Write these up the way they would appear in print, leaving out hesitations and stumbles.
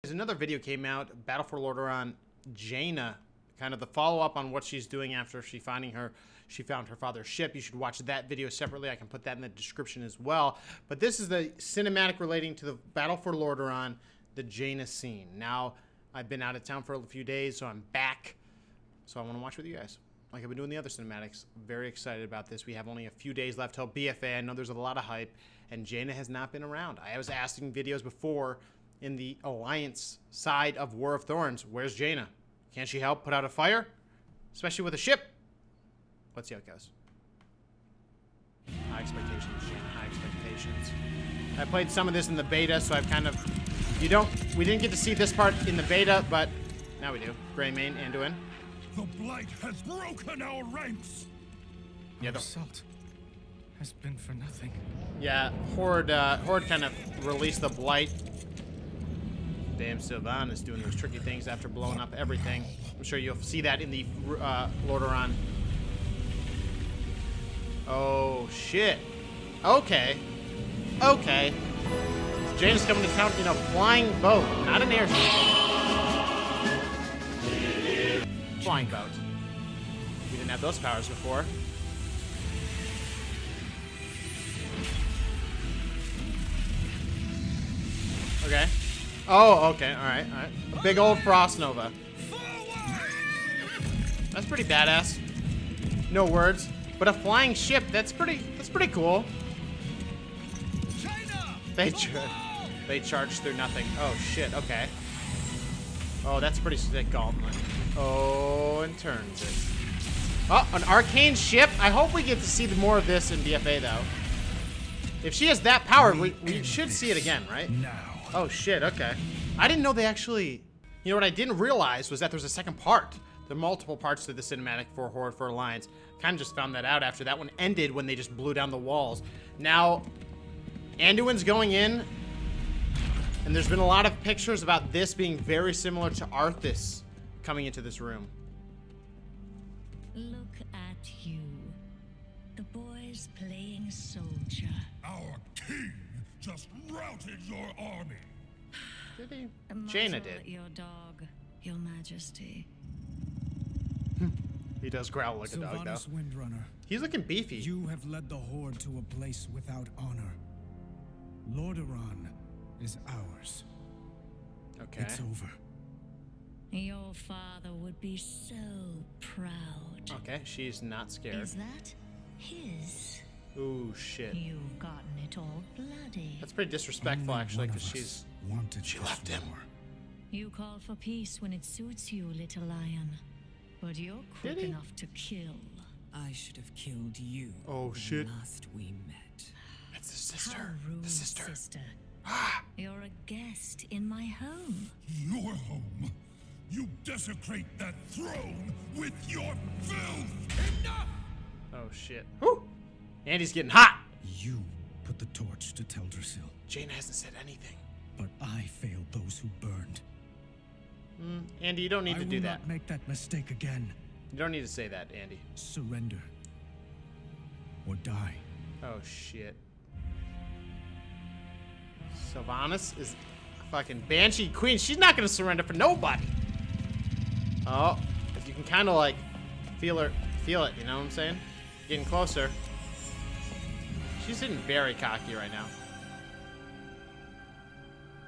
Another video came out, Battle for Lordaeron, Jaina, kind of the follow-up on what she's doing after she found her father's ship. You should watch that video separately. I can put that in the description as well. But this is the cinematic relating to the Battle for Lordaeron, the Jaina scene. Now, I've been out of town for a few days, so I'm back. So I want to watch with you guys, like I've been doing the other cinematics. Very excited about this. We have only a few days left till BFA. I know there's a lot of hype, and Jaina has not been around. I was asking videos before in the Alliance side of War of Thorns, where's Jaina? Can't she help put out a fire? Especially with a ship? Let's see how it goes. High expectations, Jaina, high expectations. I played some of this in the beta, so I've kind of... we didn't get to see this part in the beta, but now we do. Greymane, Anduin. The Blight has broken our ranks! Yeah, the assault has been for nothing. Yeah, Horde kind of released the Blight. Damn, Sylvanas doing those tricky things after blowing up everything. I'm sure you'll see that in the Lordaeron. Oh, shit. Okay. Okay. Jaina's coming to town in a flying boat, not an airship. Flying boat. We didn't have those powers before. Okay. Oh, okay. All right, all right. A big old frost nova. That's pretty badass. No words, but a flying ship. That's pretty cool. They charged through nothing. Oh shit. Okay. Oh, that's pretty sick gauntlet. Oh, and turns it. Oh, an arcane ship. I hope we get to see more of this in BFA though. If she has that power, we should see it again, right? Now. Oh shit, okay. I didn't know they actually... You know what I didn't realize was that there's a second part. There are multiple parts to the cinematic for Horde for Alliance. Kind of just found that out after that one ended when they just blew down the walls. Now, Anduin's going in, and there's been a lot of pictures about this being very similar to Arthas coming into this room. Look at you. The boy's playing soldier. Our king just routed your army. Did he? A muzzle Jaina did. at your dog, your majesty. He does growl like a dog, though. Sylvanas Windrunner, He's looking beefy. you have led the Horde to a place without honor. Lordaeron is ours. Okay. It's over. Your father would be so proud. Okay, she's not scared. Is that his? Ooh, shit. You've gotten it all bloody. That's pretty disrespectful, Only actually, one because of us she's... wanted She this left him. war. You call for peace when it suits you, little lion. But you're quick Did he? enough to kill. I should have killed you. Oh, shit. Last we met. It's the sister. How rude, The sister. sister. You're a guest in my home. Your home. You desecrate that throne with your filth. Enough! Oh, shit. Whew. Andy's getting hot. You put the torch to Teldrassil, Jaina hasn't said anything. but I failed those who burned. Andy, you don't need to do I will that. not make that mistake again. You don't need to say that, Andy. Surrender. Or die. Oh, shit. Sylvanas is a fucking Banshee Queen. She's not gonna surrender for nobody. Oh, if you can kind of like feel it, you know what I'm saying? Getting closer. She's getting very cocky right now.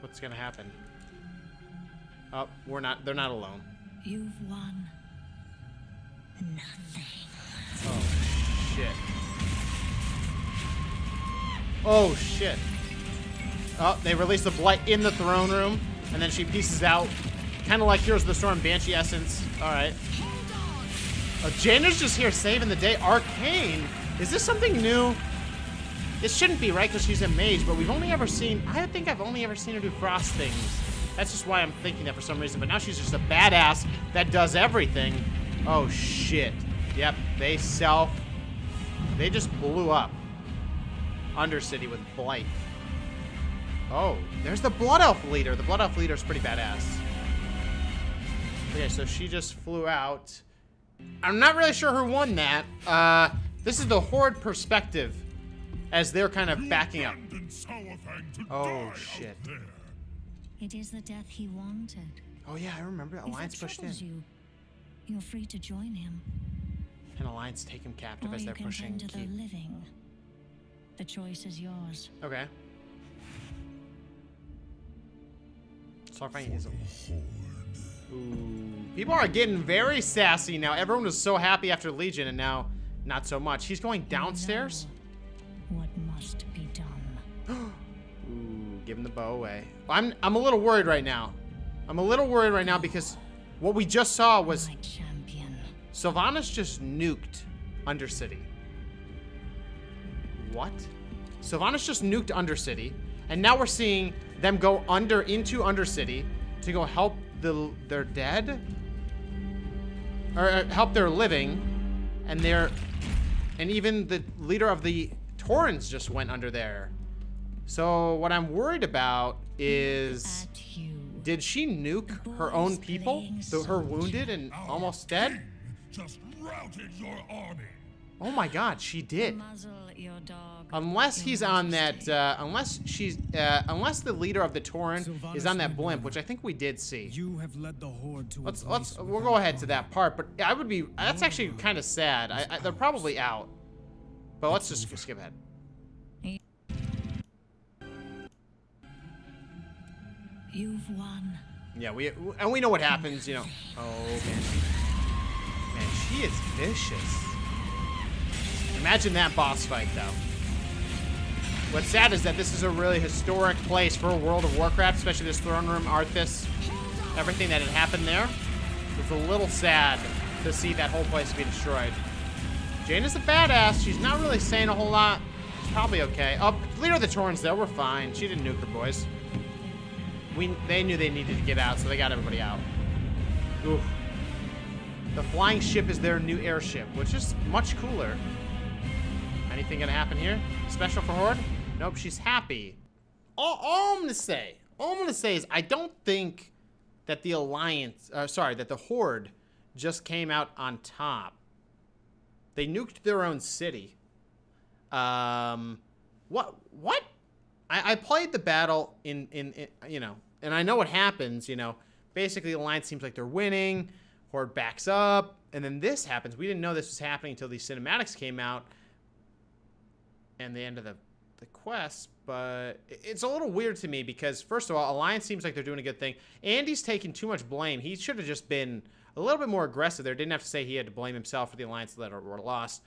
What's gonna happen? Oh, they're not alone. You've won nothing. Oh, shit. Oh, shit. Oh, they released the Blight in the throne room, and then she pieces out. Kind of like Heroes of the Storm Banshee essence. Alright. Jaina's just here saving the day. Arcane? Is this something new? It shouldn't be, right? Because she's a mage, but we've only ever seen... I think I've only ever seen her do frost things. That's just why I'm thinking that for some reason. But now she's just a badass that does everything. Oh, shit. Yep, they just blew up Undercity with Blight. Oh, there's the Blood Elf leader. The Blood Elf leader is pretty badass. Okay, so she just flew out. I'm not really sure who won that. This is the Horde perspective as they're kind of backing up. Abandoned Sauerfang to Oh, die shit. out there. It is the death he wanted. Oh yeah, I remember. Alliance If it pushed in. troubles you, you're free to join him. And Alliance take him captive Or as you they're can pushing. tend to the living. The choice is yours. Okay. Starfighting is. Ooh. People are getting very sassy now. Everyone was so happy after Legion, and now not so much. He's going downstairs. What must be done? Ooh, give him the bow away. I'm a little worried right now. I'm a little worried right now because what we just saw was My champion. Sylvanas just nuked Undercity. What? Sylvanas just nuked Undercity, and now we're seeing them go into Undercity to go help their dead, or help their living, and even the leader of the Taurens just went under there. So what I'm worried about is, did she nuke her own people, her wounded and almost dead? Just routed your army. Oh my God, she did. Muzzle your dog. Unless he's on that, unless the leader of the Tauren is on that blimp, which I think we did see. You have led the Horde to We'll go ahead to that part, but that's actually kind of sad. They're probably out. But let's just skip ahead. You've won. Yeah, we know what happens, you know. Oh man, she is vicious. Imagine that boss fight, though. What's sad is that this is a really historic place for World of Warcraft, especially this throne room, Arthas, everything that had happened there. It's a little sad to see that whole place be destroyed. Jaina's a badass. She's not really saying a whole lot. She's probably okay. Oh, leader of the Taurens, though, we're fine. She didn't nuke her boys. They knew they needed to get out, so they got everybody out. Oof. The flying ship is their new airship, which is much cooler. Anything gonna happen here? Special for Horde? Nope, she's happy. All I'm gonna say is I don't think that the Alliance, that the Horde just came out on top. They nuked their own city. What? I played the battle in you know, and I know what happens, you know. Basically, the Alliance seems like they're winning. Horde backs up, and then this happens. We didn't know this was happening until these cinematics came out and the end of the quest, but it's a little weird to me because, first of all, Alliance seems like they're doing a good thing. Andy's taking too much blame. He should have just been a little bit more aggressive there. Didn't have to say he had to blame himself for the Alliance that were lost.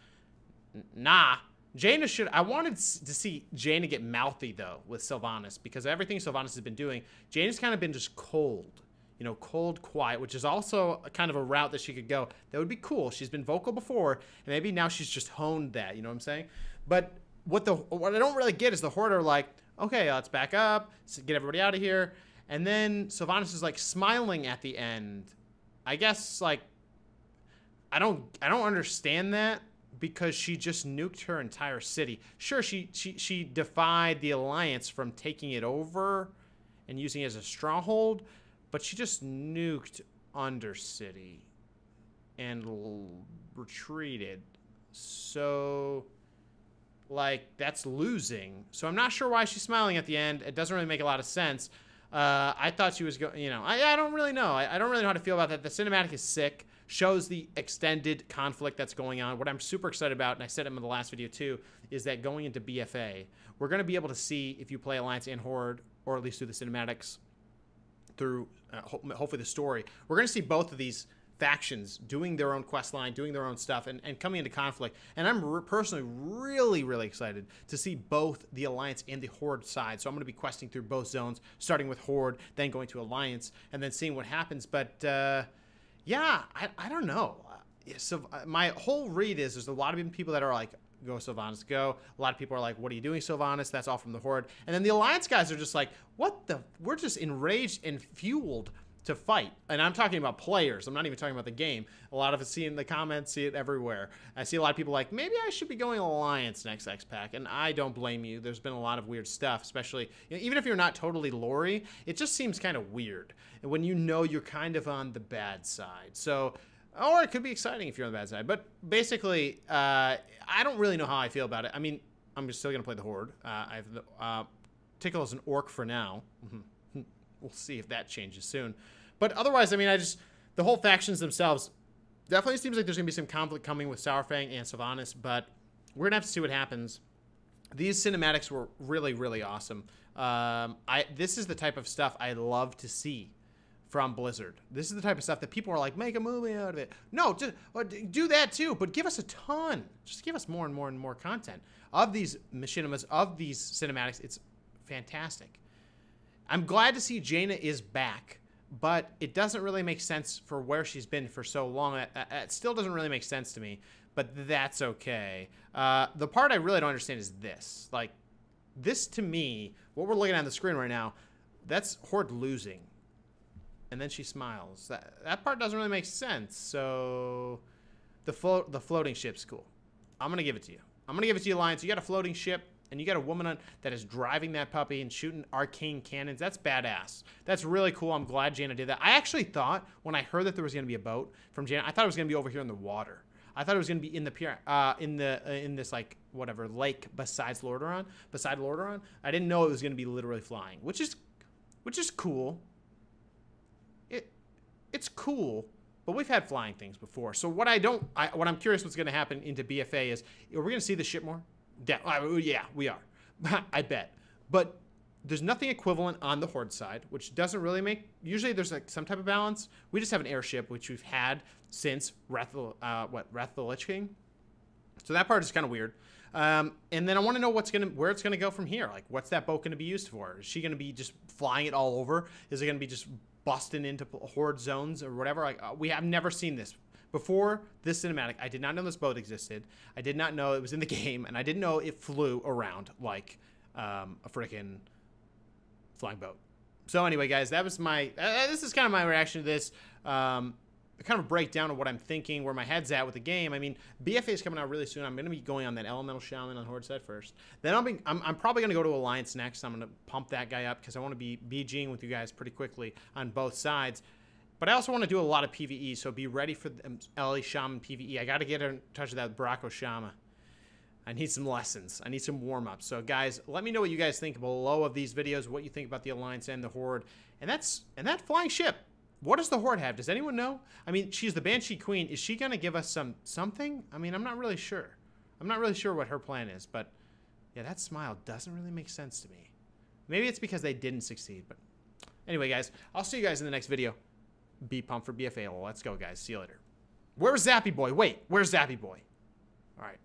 Nah. Jaina should... I wanted to see Jaina get mouthy, though, with Sylvanas, because everything Sylvanas has been doing, Jaina's kind of been just cold. You know, cold, quiet, which is also a kind of a route that she could go. That would be cool. She's been vocal before, and maybe now she's just honed that, you know what I'm saying? But what I don't really get is the Horde are like, okay, let's back up, get everybody out of here. And then Sylvanas is like smiling at the end. I guess, like, I don't understand that, because she just nuked her entire city. Sure, she defied the Alliance from taking it over and using it as a stronghold, but she just nuked Undercity and retreated. So, like, that's losing. So I'm not sure why she's smiling at the end. It doesn't really make a lot of sense. I thought she was going, you know, I don't really know. I don't really know how to feel about that. The cinematic is sick. Shows the extended conflict that's going on. What I'm super excited about, and I said it in the last video too, is that going into BFA, we're going to be able to see if you play Alliance and Horde, or at least through the cinematics, through hopefully the story, we're going to see both of these factions doing their own quest line, doing their own stuff, and coming into conflict. And I'm personally really, really excited to see both the Alliance and the Horde side. So I'm going to be questing through both zones, starting with Horde, then going to Alliance, and then seeing what happens. But yeah, I don't know. So my whole read is there's a lot of people that are like, go Sylvanas, go. A lot of people are like, what are you doing, Sylvanas? That's all from the Horde. And then the Alliance guys are just like, what the? We're just enraged and fueled to fight. And I'm talking about players. I'm not even talking about the game. A lot of us see in the comments, see it everywhere. I see a lot of people like, maybe I should be going Alliance next X-Pack. And I don't blame you. There's been a lot of weird stuff, especially, you know, even if you're not totally lore-y, it just seems kind of weird. And when you know you're kind of on the bad side. So, or it could be exciting if you're on the bad side. But basically, I don't really know how I feel about it. I mean, I'm still going to play the Horde. Tiqqle is an orc for now. we'll see if that changes soon. But otherwise, I mean, the whole factions themselves, definitely seems like there's going to be some conflict coming with Sourfang and Sylvanas, but we're going to have to see what happens. These cinematics were really, really awesome. This is the type of stuff I love to see from Blizzard. This is the type of stuff that people are like, make a movie out of it. No, just do that too, but give us a ton. Just give us more and more and more content of these machinimas, of these cinematics. It's fantastic. I'm glad to see Jaina is back, but it doesn't really make sense for where she's been for so long. It still doesn't really make sense to me, but that's okay. The part I really don't understand is this. Like, this to me, what we're looking at on the screen right now, that's Horde losing. And then she smiles. That part doesn't really make sense. So the floating ship's cool. I'm going to give it to you. I'm going to give it to you, Alliance. You got a floating ship, and you got a woman that is driving that puppy and shooting arcane cannons. That's badass. That's really cool. I'm glad Jaina did that. I actually thought, when I heard that there was going to be a boat from Jaina, I thought it was going to be over here in the water. I thought it was going to be in the pier, in this, like, whatever, lake beside Lordaeron. I didn't know it was going to be literally flying, which is cool. It's cool, but we've had flying things before. So what I'm curious what's going to happen into BFA is, are we going to see the ship more? Yeah, we are. I bet. But there's nothing equivalent on the Horde side, which doesn't really make... Usually there's like some type of balance. We just have an airship, which we've had since Wrath of the Lich King. So that part is kind of weird. And then I want to know where it's gonna go from here. Like, what's that boat gonna be used for? Is she gonna be just flying it all over? Is it gonna be just busting into Horde zones or whatever? Like, we have never seen this before this cinematic. I did not know this boat existed. I did not know it was in the game, and I didn't know it flew around like a freaking flying boat. So anyway, guys, that was my this is kind of my reaction to this. Kind of a breakdown of what I'm thinking, where my head's at with the game. I mean, BFA is coming out really soon. I'm going to be going on that Elemental Shaman on Horde side first. Then I'm probably going to go to Alliance next. I'm going to pump that guy up because I want to be BGing with you guys pretty quickly on both sides. But I also want to do a lot of PvE, so be ready for the LA Shaman PvE. I got to get in touch with that Barako Shama. I need some lessons. I need some warm-ups. So, guys, let me know what you guys think below of these videos, what you think about the Alliance and the Horde. And that flying ship. What does the Horde have? Does anyone know? I mean, she's the Banshee Queen. Is she going to give us something? I mean, I'm not really sure. I'm not really sure what her plan is, but yeah, that smile doesn't really make sense to me. Maybe it's because they didn't succeed, but anyway, guys, I'll see you guys in the next video. Be pumped for BFA. Well, let's go, guys. See you later. Where's Zappy Boy? Wait, where's Zappy Boy? All right.